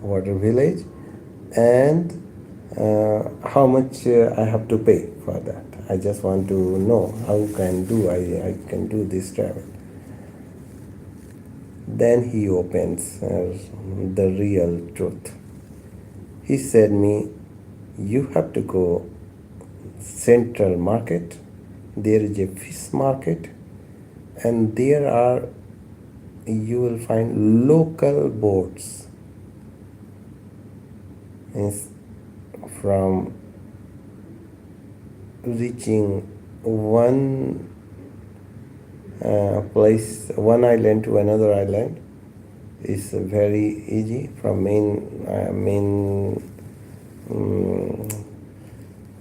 water village, and how much I have to pay for that. I just want to know how I can do this travel. Then he opens the real truth. He said me, you have to go central market. There is a fish market, and you will find local boats. From reaching one place, one island to another island is very easy. From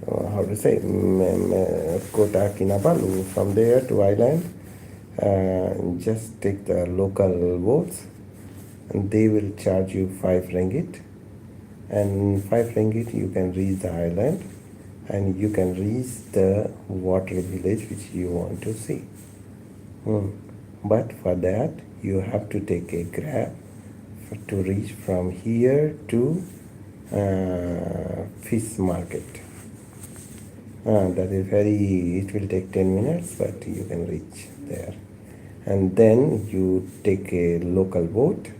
how to say, Kota, Kinabalu, from there to island, just take the local boats, and they will charge you 5 ringgit. And 5 ringgit you can reach the island, and you can reach the water village which you want to see. But for that you have to take a grab to reach from here to fish market. That is it will take 10 minutes, but you can reach there. And then you take a local boat,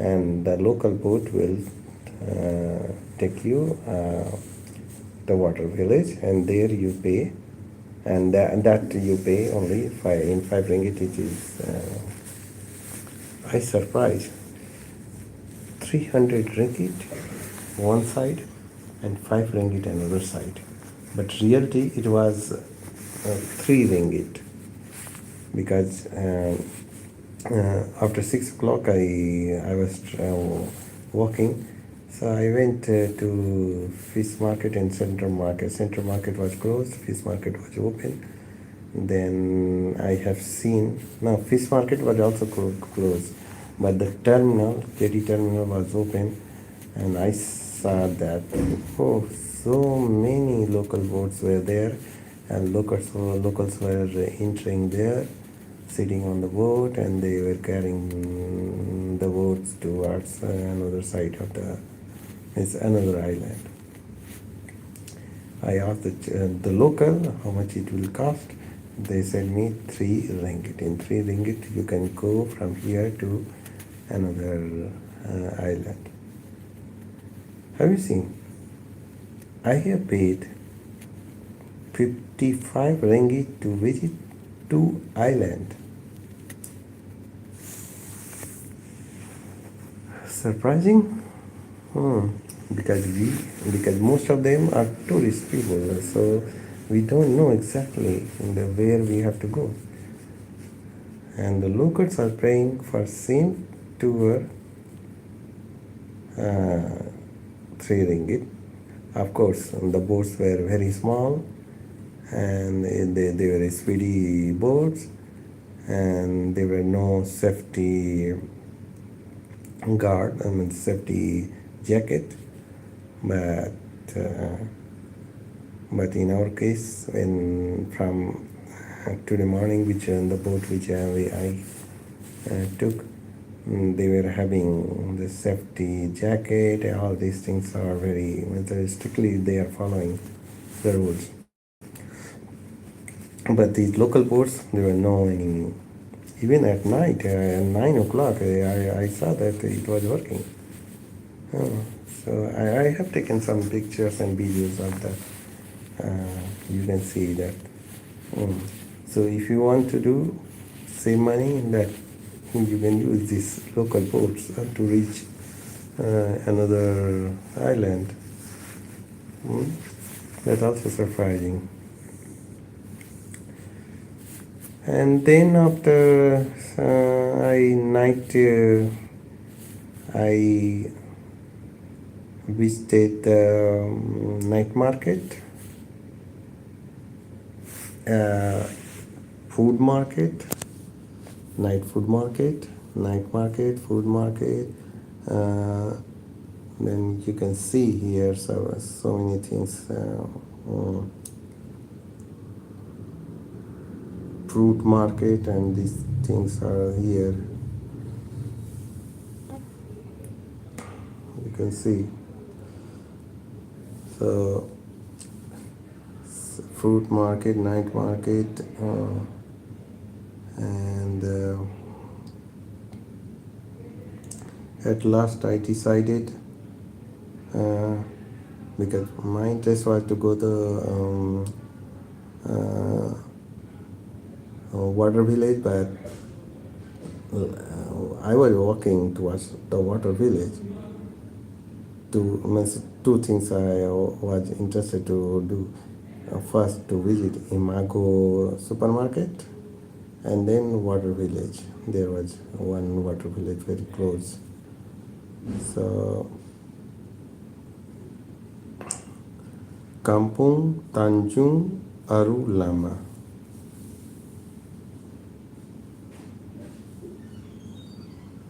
and the local boat will take you the water village, and there you pay, and that you pay only 5 ringgit. It is I surprised, 300 ringgit one side and 5 ringgit another side, but reality it was 3 ringgit, because after 6 o'clock I was walking. So I went to fish market and central market. Central market was closed, fish market was open. Then I have seen, now fish market was also closed, but the terminal, jetty terminal was open, and I saw that, so many local boats were there, and locals were entering there. sitting on the boat, and they were carrying the boats towards another side of it's another island. I asked the local how much it will cost. They said me 3 ringgit. In 3 ringgit, you can go from here to another island. Have you seen? I have paid 55 ringgit to visit 2 islands. Surprising? Because most of them are tourist people, so we don't know exactly where we have to go. And the locals are paying for same tour 3 ringgit. Of course, the boats were very small, and they were speedy boats, and there were no safety guard, safety jacket. But in our case, when from today morning, which the boat which I took, they were having the safety jacket. All these things are very strictly, they are following the rules. But these local boats, there were no any. Even at night, at 9 o'clock, I saw that it was working. So I have taken some pictures and videos of that. You can see that. So if you want to do save money, that you can use these local boats to reach another island. That's also surprising. And then after I visited the night market, food market, night market, food market. Then you can see here so many things. Fruit market, and these things are here. You can see. So fruit market, night market, and at last I decided, because my interest was to go to water village, but I was walking towards the water village. Two things I was interested to do. First, to visit Imago supermarket, and then water village. There was one water village very close. So Kampung Tanjung Aru Lama.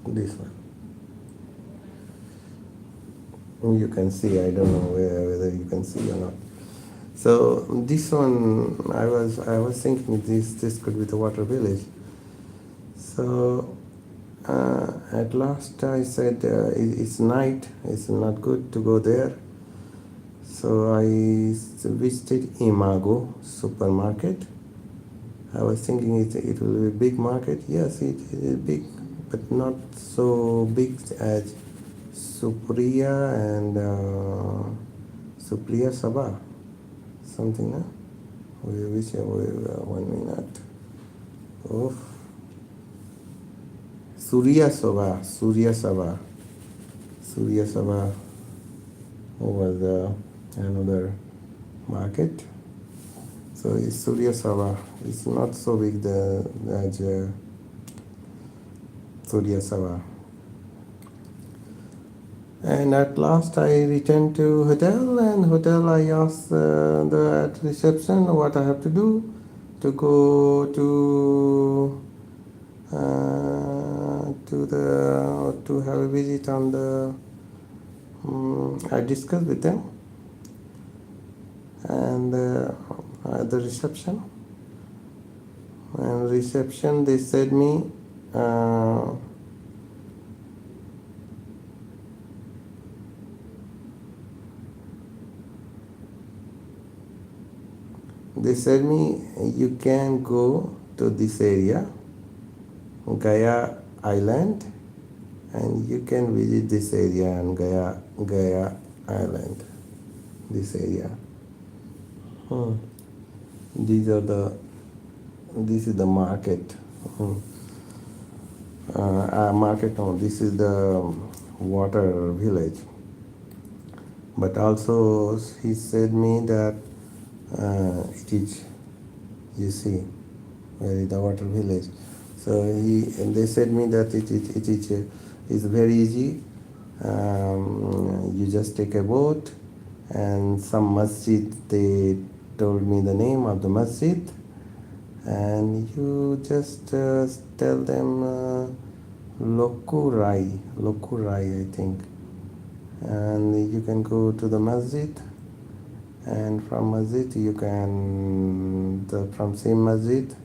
This one. You can see, I don't know whether you can see or not. So this one, I was thinking this could be the water village. So at last I said it's night, it's not good to go there. So I visited Imago supermarket. I was thinking it will be a big market. Yes, it is big, but not so big as Supriya and Supriya Sabha. Something, huh? Which 1 minute. Oh. Surya Sabha was another market. So it's Surya Sabha. It's not so big as Surya Sabha. And at last I returned to hotel, and I asked the at reception what I have to do to go to have a visit on the. I discussed with them, and at the reception, And reception, they said me, you can go to this area, Gaya Island, and you can visit this area and Gaya Island, this area. These are the this is the market. Hmm. Market, no, this is the water village. But also he said me that it is, you see, where is the water village. So they said me that it's very easy. You just take a boat and some masjid. They told me the name of the masjid, and you just tell them Lokurai, I think, and you can go to the masjid, and from masjid you can from same masjid.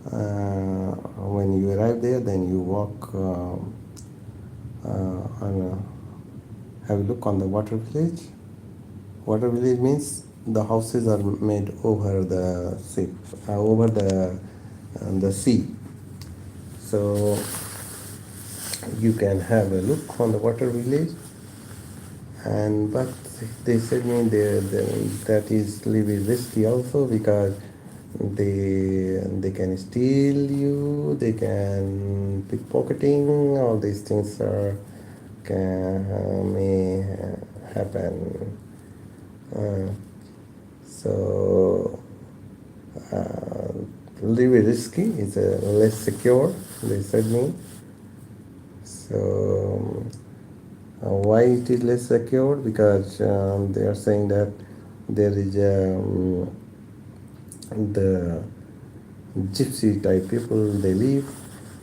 When you arrive there, then you walk have a look on the water village. Water village means the houses are made over the sea, over the sea. So you can have a look on the water village, and but they said me that is little risky also, because they can steal you, they can pickpocketing, all these things are may happen. So little bit risky. It's less secure, they said me. So why it is less secure? Because they are saying that there is the gypsy type people, they live,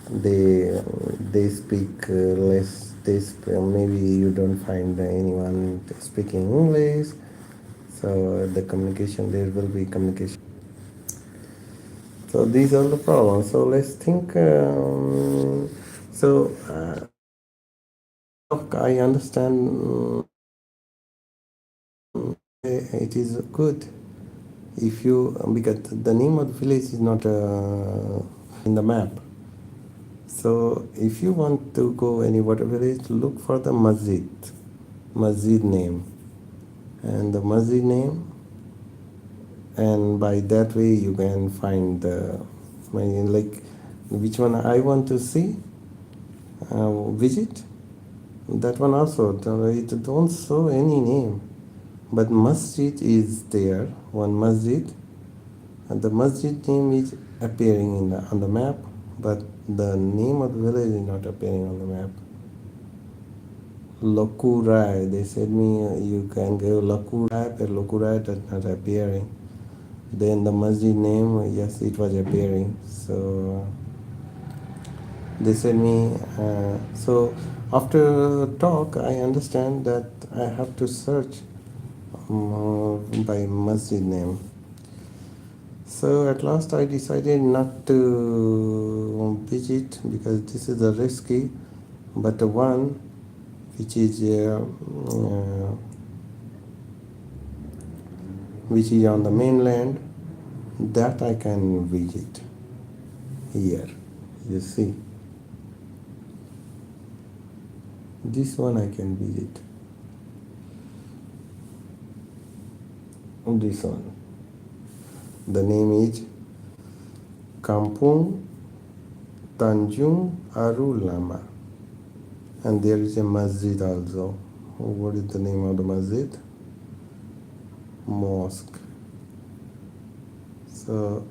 they speak less, maybe you don't find anyone speaking English, so the communication, there will be communication. So these are the problems. So let's think. So I understand. It is good if you, because the name of the village is not in the map. So if you want to go any water village, look for the masjid name, and the masjid name, and by that way you can find like which one I want to see, visit. That one also, it don't show any name, but masjid is there, one masjid, and the masjid name is appearing on the map, but the name of the village is not appearing on the map. Lokurai, they said me you can go Lokurai, but Lokurai is not appearing. Then the masjid name, yes, it was appearing. So they said me. So after talk, I understand that I have to search by masjid name. So at last I decided not to visit, because this is a risky, but the one which is on the mainland, that I can visit here. You see, this one I can visit. This one. The name is Kampung Tanjung Aru Lama, and there is a masjid also. What is the name of the masjid? Mosque. So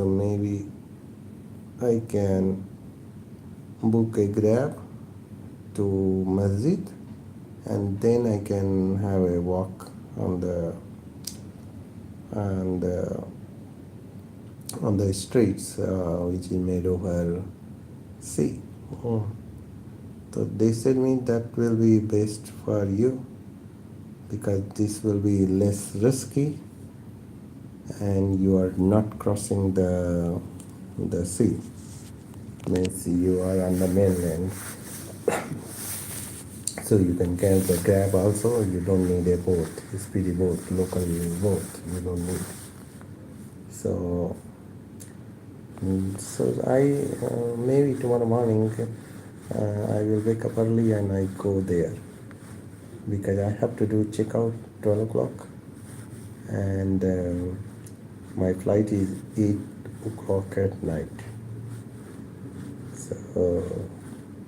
maybe I can book a grab to masjid, and then I can have a walk on the streets which is made over sea. So they said me that will be best for you, because this will be less risky, and you are not crossing the sea. Means you are on the mainland. So you can get the grab also. You don't need a boat, a speedy boat, local boat. You don't need. So, so I maybe tomorrow morning I will wake up early and I go there because I have to do checkout 12 o'clock, and my flight is 8 o'clock at night. So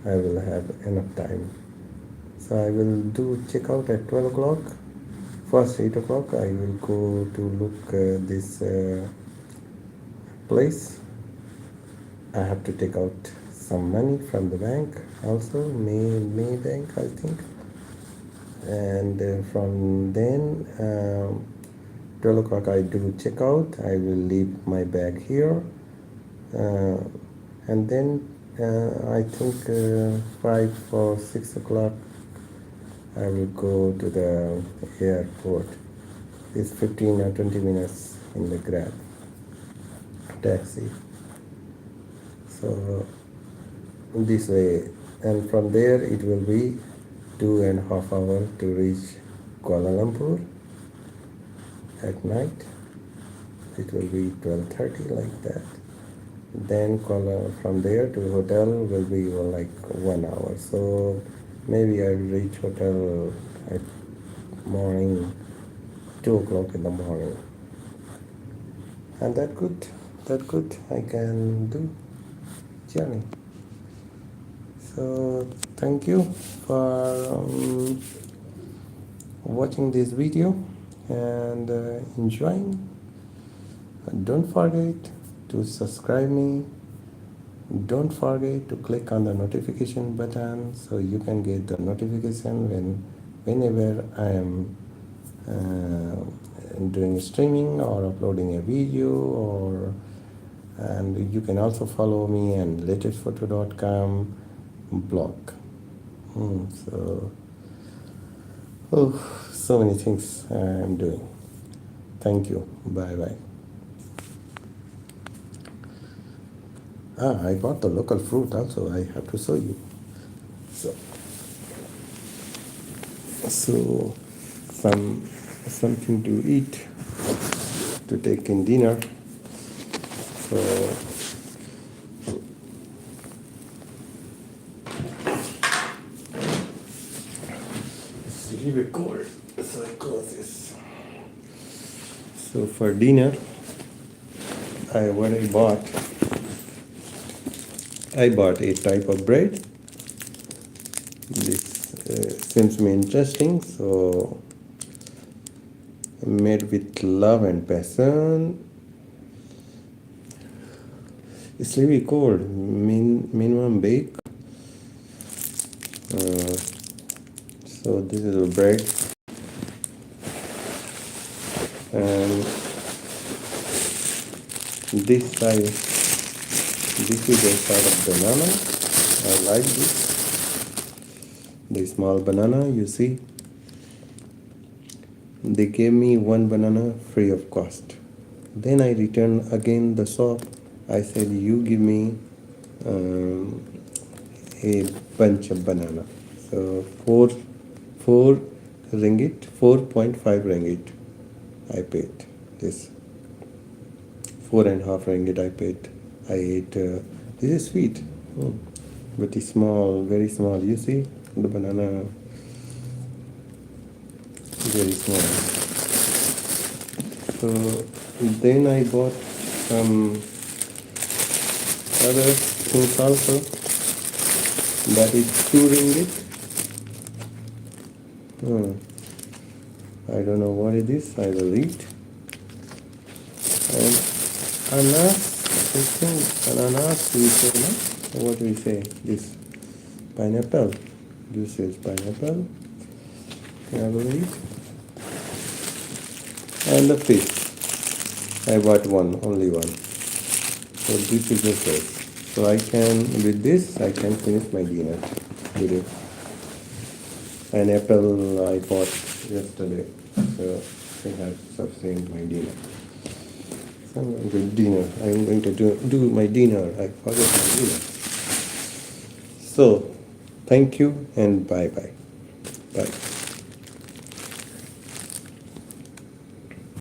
I will have enough time. So I will do checkout at 12 o'clock. First 8 o'clock I will go to look this place. I have to take out some money from the bank also, May Bank I think. And from then 12 o'clock I do checkout. I will leave my bag here. And then I think 5 or 6 o'clock I will go to the airport. It's 15 or 20 minutes in the Grab taxi. So this way, and from there it will be 2.5 hours to reach Kuala Lumpur at night. It will be 12:30 like that. Then from there to hotel will be like 1 hour. So maybe I will reach hotel at morning 2 o'clock in the morning. And that good I can do journey. So thank you for watching this video and enjoying. Don't forget to subscribe me. Don't forget to click on the notification button so you can get the notification whenever I am doing streaming or uploading a video. And you can also follow me on Latestfotocom blog. So many things I am doing. Thank you. Bye. I bought the local fruit also. I have to show you. So something to eat, to take in dinner. So it's a little bit cold, so I close this. So for dinner, I bought a type of bread. This seems me interesting. So made with love and passion. It's really cold. Minimum bake. So this is a bread, and this is a sort of banana. I like this. The small banana, you see. They gave me one banana free of cost. Then I returned again the shop. I said, you give me a bunch of banana. So 4 ringgit, 4.5 ringgit I paid. This 4.5 ringgit I paid. I ate. This is sweet, but it's small, very small. You see the banana, very small. So then I bought some other things also. That is 2 ringgit. I don't know what it is. I will eat. And ananas. I think ananas we say, no? What do we say? This pineapple. This is pineapple. I will eat. And the fish. I bought only one. So this is the fish. So with this I can finish my dinner today. An apple I bought yesterday. So I have sufficient my dinner. I'm going to dinner. I'm going to do my dinner. I forgot my dinner. So, thank you and bye bye. Bye.